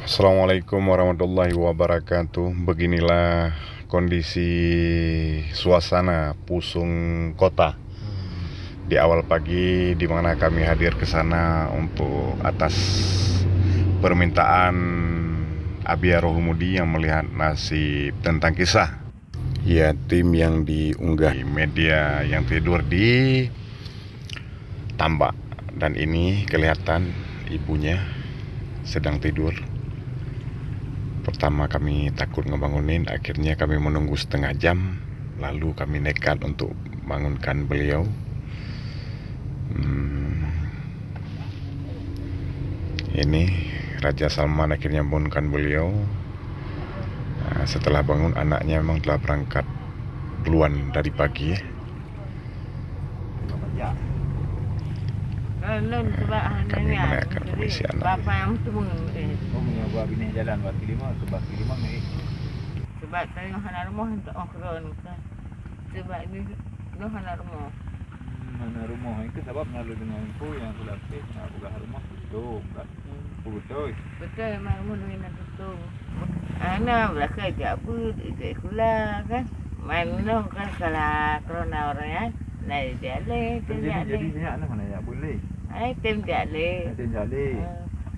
Assalamualaikum warahmatullahi wabarakatuh. Beginilah kondisi suasana Pusung Kota di awal pagi, di mana kami hadir ke sana untuk atas permintaan Abia Rohumudi yang melihat nasib tentang kisah yatim yang diunggah di media yang tidur di tambak, dan ini kelihatan ibunya sedang tidur. Pertama kami takut ngebangunin, akhirnya kami menunggu setengah jam, lalu kami nekat untuk bangunkan beliau. Ini Raja Salman akhirnya bangunkan beliau. Setelah bangun, anaknya memang telah berangkat duluan dari pagi. Kami menanyakan kondisi anak. Buat bini jalan buat kelima ni. Sebab saya nak rumah untuk orang kan. Sebab ni nak rumah. Mana rumah itu sebab lalu dengan info yang aku lapis nak buka rumah tutup kan. Betul. Betul memang rumah ni nak tutup. Anak belakang apa dia kula kan. Mana kan kalau corona orang kan. Lai dia le, jadi banyak mana ya boleh. Tem dia le. Tem jadi.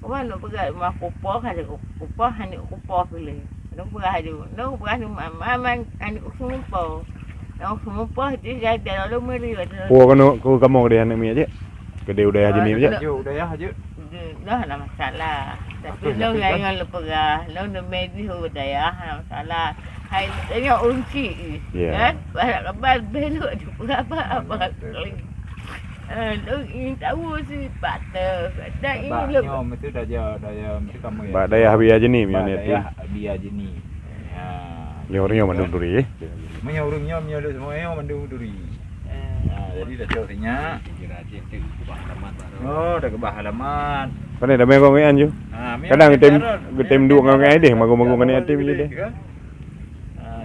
Kau nak pergi rumah kupah ada kupah hanya kupah pilih. Nak pergi mamang hanya kupah. Nak kupah dia ada lalu meri. Kau kamu dia anak mi aja. Kedai udah aja ni aja. Yo udah aja. Dah ada masalah. Tapi lo yang pergi, lo nak medis udah ya, ada masalah. Hai tengok unci. Kan? Banyak kabar belok juga apa. Lo ingin tahu si patah. Dah ini lo. Nyom itu daya mesti kamu ya. Ba daya Habia je ni mi ni. Daya Habia je ni. Ya. Nyornya mandung duri. Menyorong nyom nyolok semua yang mandung duri. Jadi dah jauh sinyak. Oh, dah kebah halaman. Mana dah main kau ngain je. Kadang tem dua kau ngain deh, magu-magu kan atim je deh.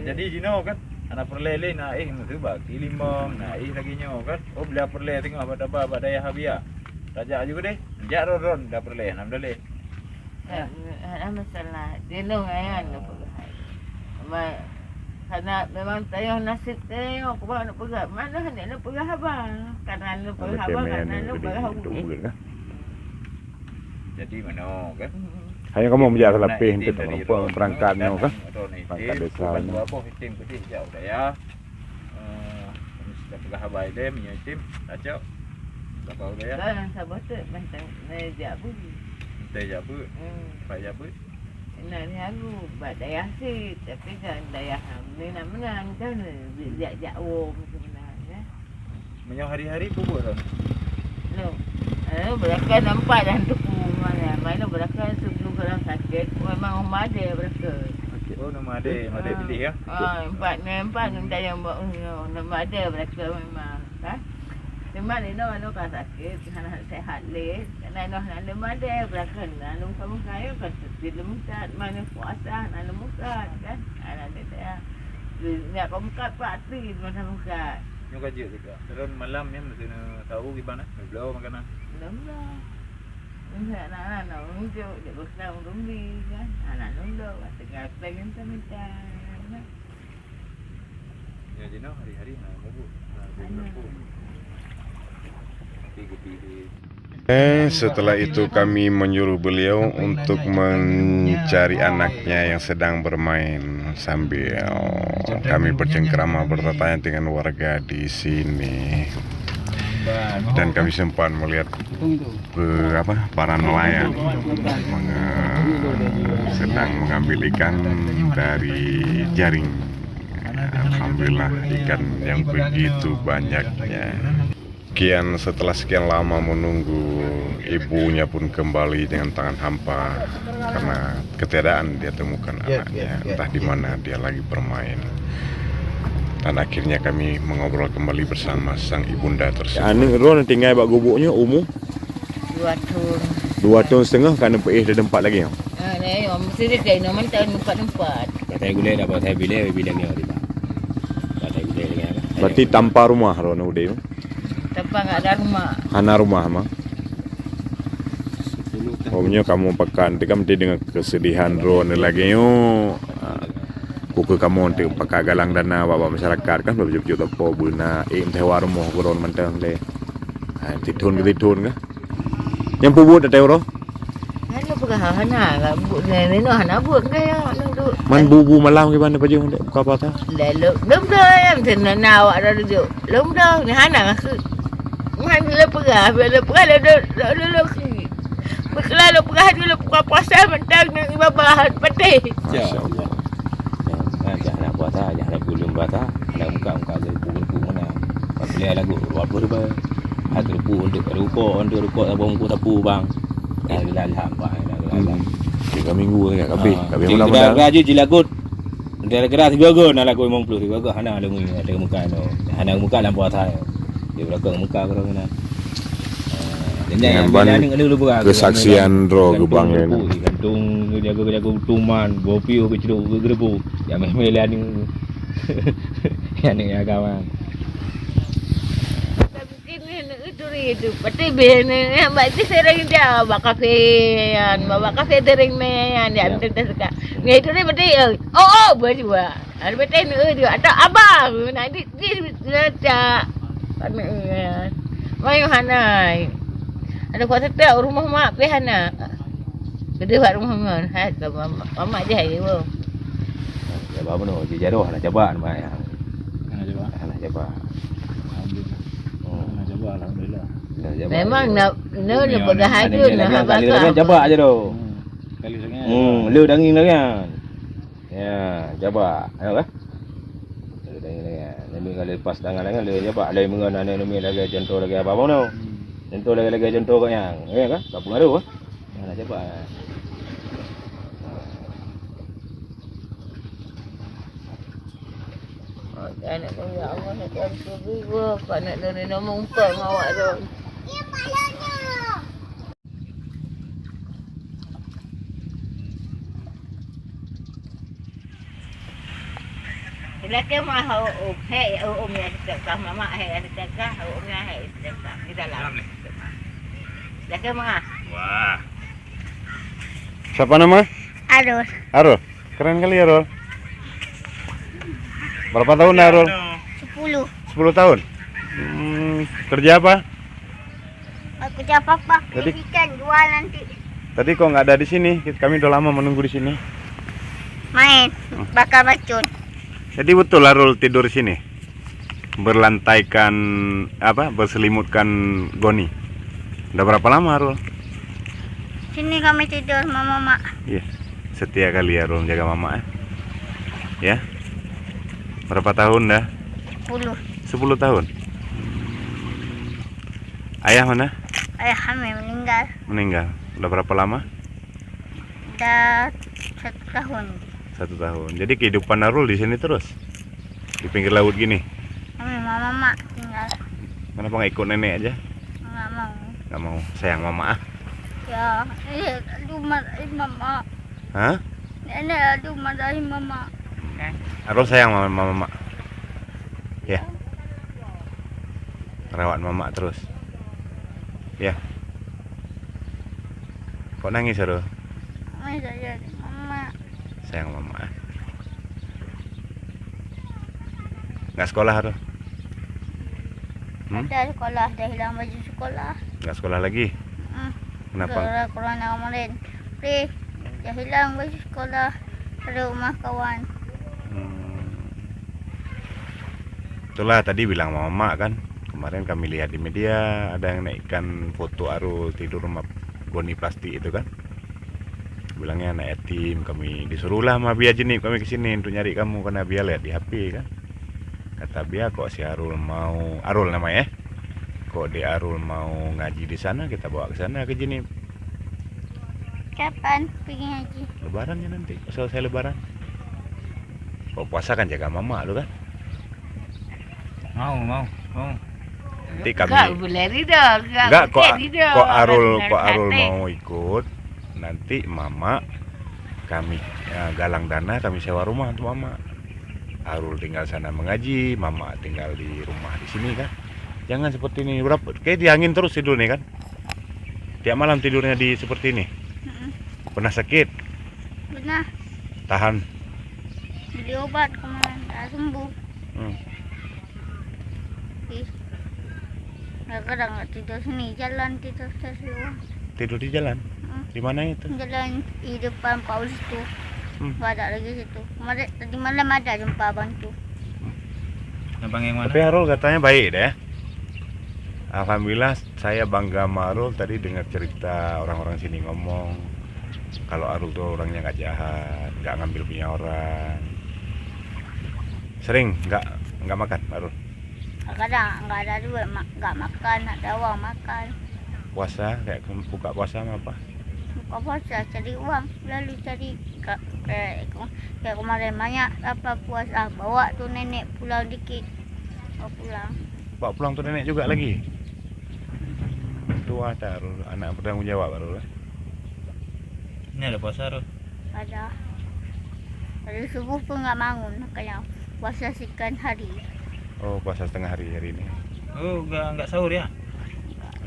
Jadi Jino kan anak perlele naik tu bagi limang naik lagi nyo kan. Oh bila perle tengok apa daya Habia. Raja juga deh. Jak ron dah perle nam dale. Ada masalah. Dia lo ngayan lo pergi. Karena memang tayang nasib tayang aku nak pergi. Mana hendak nak pergi abang. Karena nak pergi abang, karena nak pergi. Jadi mana kan? Hanya kamu menjaga lebih untuk apa perangkatnya kan? Perangkat desa ni. Apa tim putih jauh dah ya. Sudah pergi habai dia punya tim acak. Berapa udah ya? Dah sabar tu bentang meja pun. Meja apa? Payah apa? Nah ni aku buat daya sih, tapi kan daya ni nak menang kan dia jauh sebenarnya. Menyo hari-hari bubur kan? No. Belakang nampak dah tu mana belakang sebelum orang sakit memang rumah ada belakang. Oh nama ada pilih ya? Empat yang buat nama ada belakang memang kan. Memang ni nak kan sakit, nak sehat leh. Nak ada belakang nak kamu kaya kan dilemukat mana puasa nak lemukat kan. Ada dia. Nak kamu kat parti mana muka. Nyo kerja juga. Terus malam ni mesti tahu gimana? Belau makanan. Belum lah. Anak-anak unjuk, dia bersenang rumbi kan. Anak nunduk, tengah pengen minta. Ya Jino hari-hari nak bubur. Setelah itu kami menyuruh beliau untuk mencari anaknya yang sedang bermain sambil kami bercengkrama bertanya dengan warga di sini. Dan kami sempat melihat para nelayan sedang mengambil ikan dari jaring. Alhamdulillah ikan yang begitu banyaknya. Setelah sekian lama menunggu, ibunya pun kembali dengan tangan hampa karena ketiadaan dia temukan anaknya, entah di mana dia lagi bermain. Dan akhirnya kami mengobrol kembali bersama sang ibunda tersebut. Anu Ron tinggal bak gubuknya umur 2 tahun. 2 tahun setengah kan nampak dah tempat lagi. Ni mesti dia kena minta tempat. Saya gulai dah buat saya bilang ni orang. Saya gulai dengan. Berarti tanpa rumah Ron udah itu. Tempat enggak ada rumah. Hana rumah mah. Omnya kamu pekan nanti kamu dengan kesedihan ron lagi yo. Kuku kamu nanti pakai galang dana bawa masyarakat kan berjujuk tepo buna teh warmo ron mentang le. Titun kan. Yang pubut ada euro. Ano pagkahana ka bu ni no hanabot kaya ano Man bubu malam gimana pa jeng buka apa ta? lalo dum em tinanaw ada do lum do ni hana ka man le pagah le lo Beklalo pagah dulu buka puasa mentang nang ibabahan patih. Masya Allah. Jangan puasa, jangan belum puasa. Ada muka buku mana. Beli lagu buat berubah. Ada untuk ruko abang ku tapu bang. Dah alhamdulillah. 3 minggu ya kabeh. Kabeh Mula mudah-mudahan. gaji jilagut. Gara-gara 3 gon nak lagu 50 3 gon hana lagu ni ada muka no. Hana muka dalam puasa. Dia belakang muka orang ni. Kesaksian ro gebang ini. Gantung jaga tuman, bopi ke ceduk ke gerebu. Ya meh-meh ni. Ya ni kawan. Itu pati bene mbak itu sering dia bawa kafe dering ne dia antar suka ngai itu ni pati berdua ada pati ne dia ada abang nanti dia cak mai hanai ada kuasa tak rumah mak pe hana gede buat rumah mak hai mama dia hai wo Ya apa no jadoh nak coba mai. Nak coba. Alhamdulillah. memang nak le berbahagia nak Kali coba aja doh. Kali sangat. Lu dangin lagi kan. Ya, coba. Ayo kan. Lu dangin lagi. Nanti kalau lepas tangan lu coba lai mengenai ni lagi contoh lagi apa no. Contoh lagi contoh kau yang. Ya kan? Tak pengaruh ah. Nak coba. Anak kau ya Allah nak kau berdua kau nak dari nama umpang awak tu. Laki mah hei umnya sedekah mama hei sedekah umnya hei sedekah di dalam. Laki mah. Wah. Siapa nama? Arul. Arul. Keren kali ya, Arul. Berapa tahun dah, Arul? 10 tahun. Kerja apa? Aku siapa pak? Jadi- Ikan jual nanti. Tadi kok nggak ada di sini? Kami udah lama menunggu di sini. Main bakar racun. Jadi betul Arul tidur di sini. Berlantaikan berselimutkan goni. Udah berapa lama Arul? Sini kami tidur mama mak. Iya. Setia kali Arul jaga mama ya. Berapa tahun dah? 10 tahun. Ayah mana? Ayah kami meninggal. Meninggal. Udah berapa lama? Dah 1 tahun. 1 tahun. Jadi kehidupan Arul di sini terus. Di pinggir laut gini. Kami mama mak tinggal. Kenapa nggak ikut nenek aja? Nggak mau. Nggak mau. Sayang mama Ya, aduh marahin mama. Hah? Nenek aduh marahin mama. Arul sayang mama. Ya. Rawat mama terus. Ya. Kok nangis Arul? Kami sayang mama. Sayang mama. Nggak sekolah Arul? Ada sekolah, dah hilang baju sekolah. Nggak sekolah lagi? Kenapa? Gara-gara corona kemarin. Dah hilang baju sekolah. Ada rumah kawan. Itulah tadi bilang mama kan. Kemarin kami lihat di media ada yang naikkan foto Arul tidur rumah goni plastik itu kan. Bilangnya anak yatim, kami disuruhlah sama Bia Jenip kami kesini untuk nyari kamu karena Bia lihat di HP kan. Kata Bia kok si Arul mau, Arul namanya kok di Arul mau ngaji di sana, kita bawa ke sana ke Jenip. Kapan pergi ngaji? Lebaran ya nanti, selesai lebaran. Kalau puasa kan jaga mama lu kan. Mau. Nanti kami Kau boleh dah. enggak kok Arul mau ikut. Nanti mama kami galang dana, kami sewa rumah untuk mama. Arul tinggal sana mengaji, mama tinggal di rumah di sini kan. Jangan seperti ini. Kayak di angin terus tidur nih kan. Tiap malam tidurnya di seperti ini. Pernah sakit? Pernah Tahan. beli obat kemarin tak sembuh. Hmm. Ih, kadang nggak tidur sini, jalan tidur stasiun. Tidur di jalan? Di mana itu? Jalan di depan Paus itu. Hmm. Nggak ada lagi situ. Kemarin tadi malam ada jumpa abang tu. Abang yang mana? Tapi Arul katanya baik deh. Alhamdulillah saya bangga sama Arul. Tadi dengar cerita orang-orang sini ngomong kalau Arul tuh orangnya nggak jahat, nggak ngambil punya orang. Sering nggak makan Arul. Kadang nggak ada duit, nggak makan, ada uang makan. Puasa kayak buka puasa sama apa? Buka puasa cari uang, lalu cari kayak kemarin banyak apa puasa bawa tuh nenek pulang dikit, bawa pulang. Bawa pulang tuh nenek juga lagi. Tua tak Arul, anak bertanggung jawab Arul. Ini ada puasa Arul. Ada. Dari subuh pun nggak bangun, makanya puasa sekian hari. Oh puasa setengah hari ini. Oh, enggak sahur ya?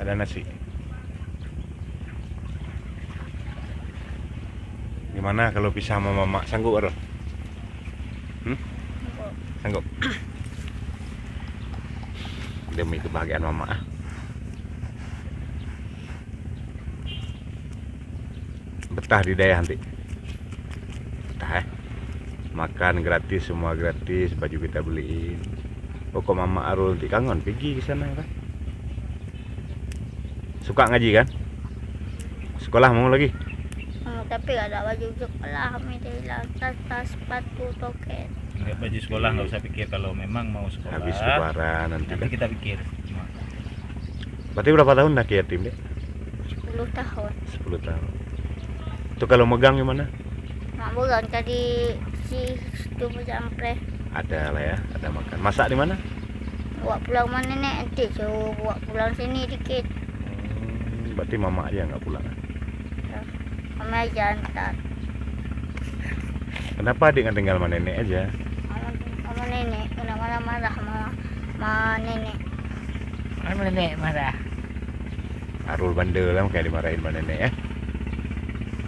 Ada nasi. Gimana kalau pisah sama mama? Sanggup Arul? Sanggup? Demi kebahagiaan mama. Betah di daya nanti. Betah makan gratis, semua gratis, baju kita beliin. Pokok mama Arul nanti kangen pergi ke sana kan. Suka ngaji kan? Sekolah mau lagi? Tapi nggak ada baju sekolah, kami hilang tas, sepatu, toket. Enggak baju sekolah enggak usah pikir kalau memang mau sekolah. Habis lebaran nanti Nanti kan. kita pikir. Berarti berapa tahun dah yatim deh? 10 tahun. 10 tahun. Itu kalau megang gimana? Mak bukan tadi si itu pencampre. Ada lah ya, ada makan. Masak di mana? Bawa pulang mana nenek nanti suruh bawa pulang sini dikit. Berarti mama aja nggak pulang. Kami aja antar. Kenapa adik nggak tinggal sama nenek aja? Sama nenek, mana marah sama nenek. Mana nenek marah. Arul bandel lah kayak dimarahin sama nenek ya.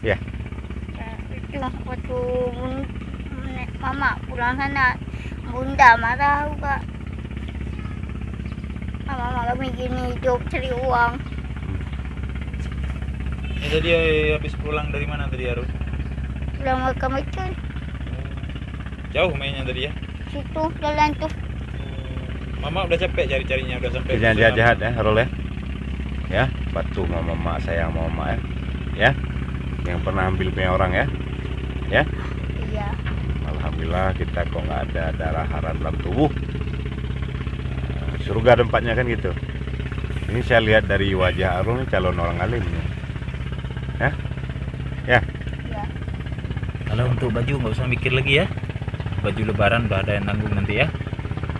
Ya. Itu waktu mama pulang sana, bunda marah juga. Mama kami gini hidup cari uang. Tadi habis pulang dari mana tadi Arul? Pulang ke Kemecun, Jauh mainnya tadi ya? situ jalan tuh. Mama udah capek cari-carinya, udah sampai. Jangan jahat-jahat ya Arul ya. Ya, patuh sama mama, sayang sama mama ya. Ya. Yang pernah ambil punya orang ya. Ya. Iya. Alhamdulillah kita kok nggak ada darah haram dalam tubuh. Surga tempatnya kan gitu. Ini saya lihat dari wajah Arul nih calon orang alim nih. Ya. Ya. Iya. Kalau untuk baju nggak usah mikir lagi ya. Baju lebaran udah ada yang nanggung nanti ya.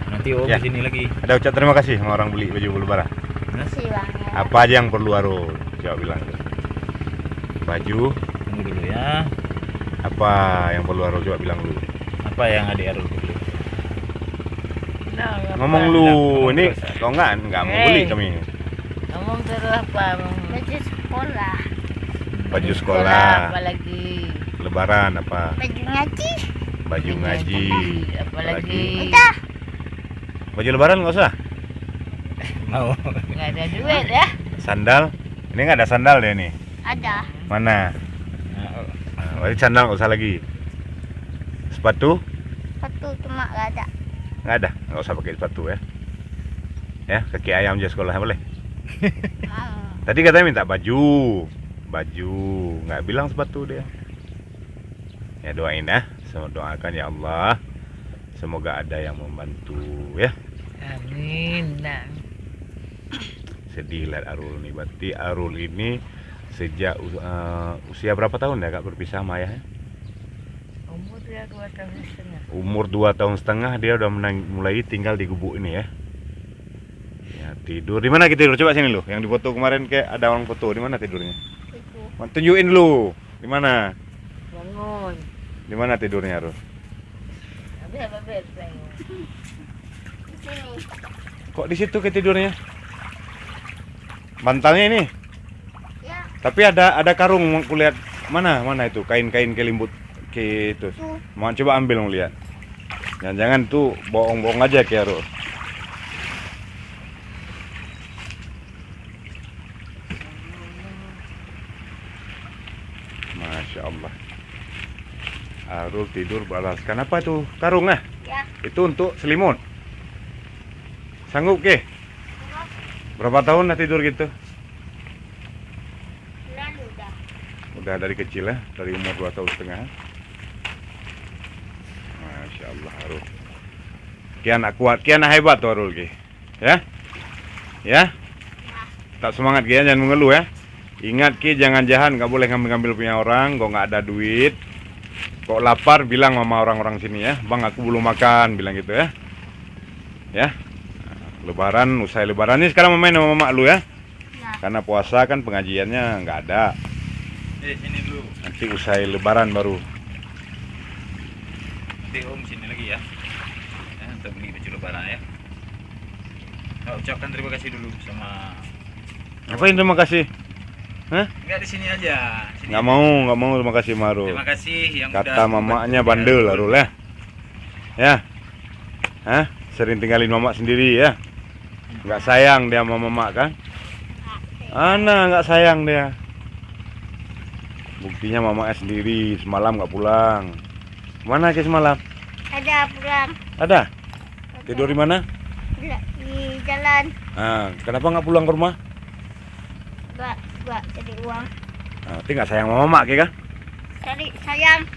Nanti Ya. ke sini lagi. Ada ucap terima kasih sama orang beli baju lebaran. Makasih bang ya. Apa aja yang perlu Arul? Coba bilang. Baju, Tunggu dulu ya. apa yang perlu Arul coba bilang dulu. Apa yang adik Arul beli? Nah, Ngomong apa? lu, Ngomong ini terus. kok nggak mau beli kami. Ngomong terus apa? Baju sekolah, Baju sekolah, Apalagi? lebaran apa? baju ngaji. Baju ngaji, Apalagi? Udah. Baju lebaran nggak usah. Mau. Nggak ada duit ya? Sandal, ini nggak ada sandal deh nih. Ada. Mana? Berarti sandal nggak usah lagi. Sepatu Sepatu cuma gak ada. nggak ada, nggak usah pakai sepatu ya. Ya, kaki ayam aja sekolah boleh. Mau. Tadi katanya minta baju, nggak bilang sepatu dia. Ya doain ya, doakan ya Allah, semoga ada yang membantu ya. Amin. Nah. Sedih lihat Arul nih, berarti Arul ini sejak usia berapa tahun ya kak berpisah sama ayahnya? Umur dia 2 tahun setengah. Umur 2 tahun setengah dia udah mulai tinggal di gubuk ini ya. Ya tidur di mana kita tidur? Coba sini lu, yang difoto kemarin kayak ada orang foto, di mana tidurnya? Itu. Tunjukin dulu, di mana? Bangun. Di mana tidurnya Arul? Habis. Di sini. Kok di situ ke tidurnya? Bantalnya ini. Ya. Tapi ada karung, aku lihat Mana itu kain-kain kelimbut ke itu. Tuh. Mau coba ambil mau lihat. Jangan-jangan tuh bohong-bohong aja Ki Arul. Masya Allah. Arul tidur beralaskan apa tuh? Karung ah? Ya. Itu untuk selimut. Sanggup ke? Berapa tahun dah tidur gitu? Lalu dah. Udah dari kecil ya, dari umur 2 tahun setengah. Masya Allah Arul. Kian kuat, kian hebat tuh Arul Ki. Ya? Ya? Tak semangat Ki, jangan mengeluh ya. Ingat Ki, jangan jahat, nggak boleh ngambil-ngambil punya orang, kok nggak ada duit. Kok lapar, bilang sama orang-orang sini ya. Bang, aku belum makan, bilang gitu ya. Ya? Lebaran, usai lebaran ini sekarang mau main sama mama lu ya. Ya. Karena puasa kan pengajiannya nggak ada. Sini dulu. Nanti usai lebaran baru. Nanti Om sini lagi ya. Untuk beli baju lebaran ya. Ucapkan terima kasih dulu sama. Ngapain terima kasih? Hah? Enggak di sini aja. Sini. Nggak mau terima kasih Maru. Terima kasih yang Kata udah mamanya membantu bandel ya. Arul ya. Ya. Hah? Sering tinggalin mama sendiri ya. Nggak sayang dia sama mama kan? Ana nggak sayang dia. Buktinya mamanya sendiri semalam nggak pulang. Mana ke semalam? Ada pulang. Ada? Tidur di mana? Di jalan. Ah, kenapa nggak pulang ke rumah? Buat cari uang. Ah, nanti nggak sayang sama mama ke kan? Cari sayang.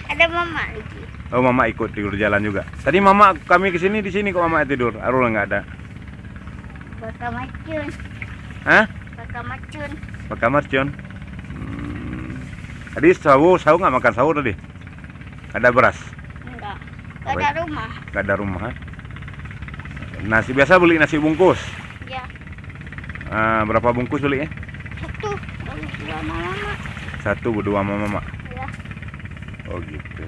Ada mama lagi. Oh, mama ikut tidur di jalan juga. Tadi mama kami kesini di sini kok mama tidur. Arul nggak ada. Bakal macun. Hah? Bakal macun. Pak kamar Cion. Tadi sahur nggak makan sahur tadi? Ada beras? Enggak. Gak ada rumah. Nggak ada rumah. Nasi biasa beli nasi bungkus. Ya. Ah, berapa bungkus beli ya? Satu. Lalu dua mama. Satu berdua sama mama. Ya. Oh gitu.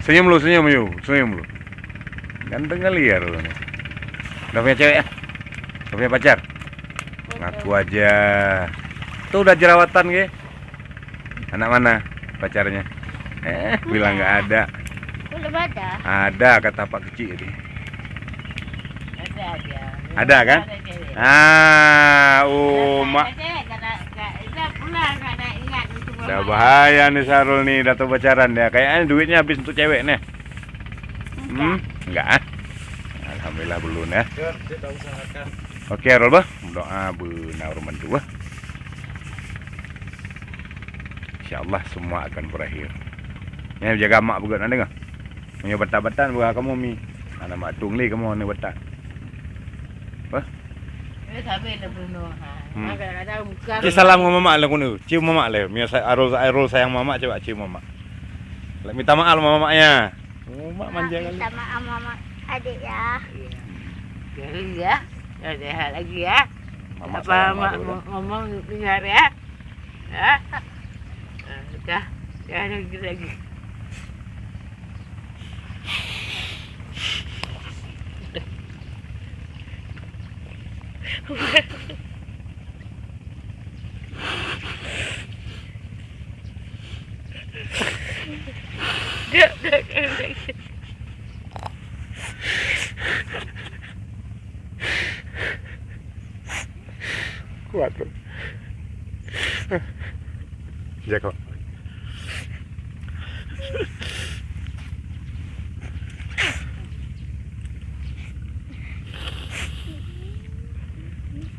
Senyum lu, senyum lu. Ganteng kali ya lu nih. Udah punya cewek ya? Udah punya pacar? Ngaku aja. Tuh udah jerawatan ke? Anak mana pacarnya? Bilang nggak ada. Belum ada. Ada kata Pak Kecil ini. Ada. Ada kan? Ada cewek. Mak. Ada cewek, tak pulang, tak ingat untuk Udah mama. bahaya nih Sarul nih, udah tuh pacaran ya. Kayaknya duitnya habis untuk cewek nih. Enggak ah. Alhamdulillah belum ya. Tidak usah makan. Oke Arul bah, doa benar mentua. Insyaallah semua akan berakhir. Ya jaga mak bukan ada enggak? Punya betan-betan buah kamu mi. Ana mak tungli kamu ni betan. Sampai dah bunuh. Kadang-kadang muka. Cik salam sama mama lah kunu. Cium mama lah. Mia Arul sayang mama coba cium mama. Minta maaf sama mamanya. Oh, mak manja kali. Sama mama adik ya. Jadi ya. Ada hal lagi ya. Mama Apa sayang mak Arul, dah. ngomong dengar ya? Ya. Sudah. Ya ada lagi. Kuat loh. Jago.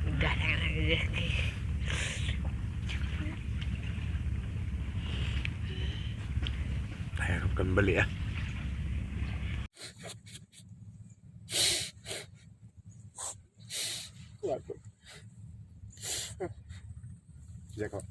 Udah lagi. Ayo kembali ya. Kuat loh. Jago.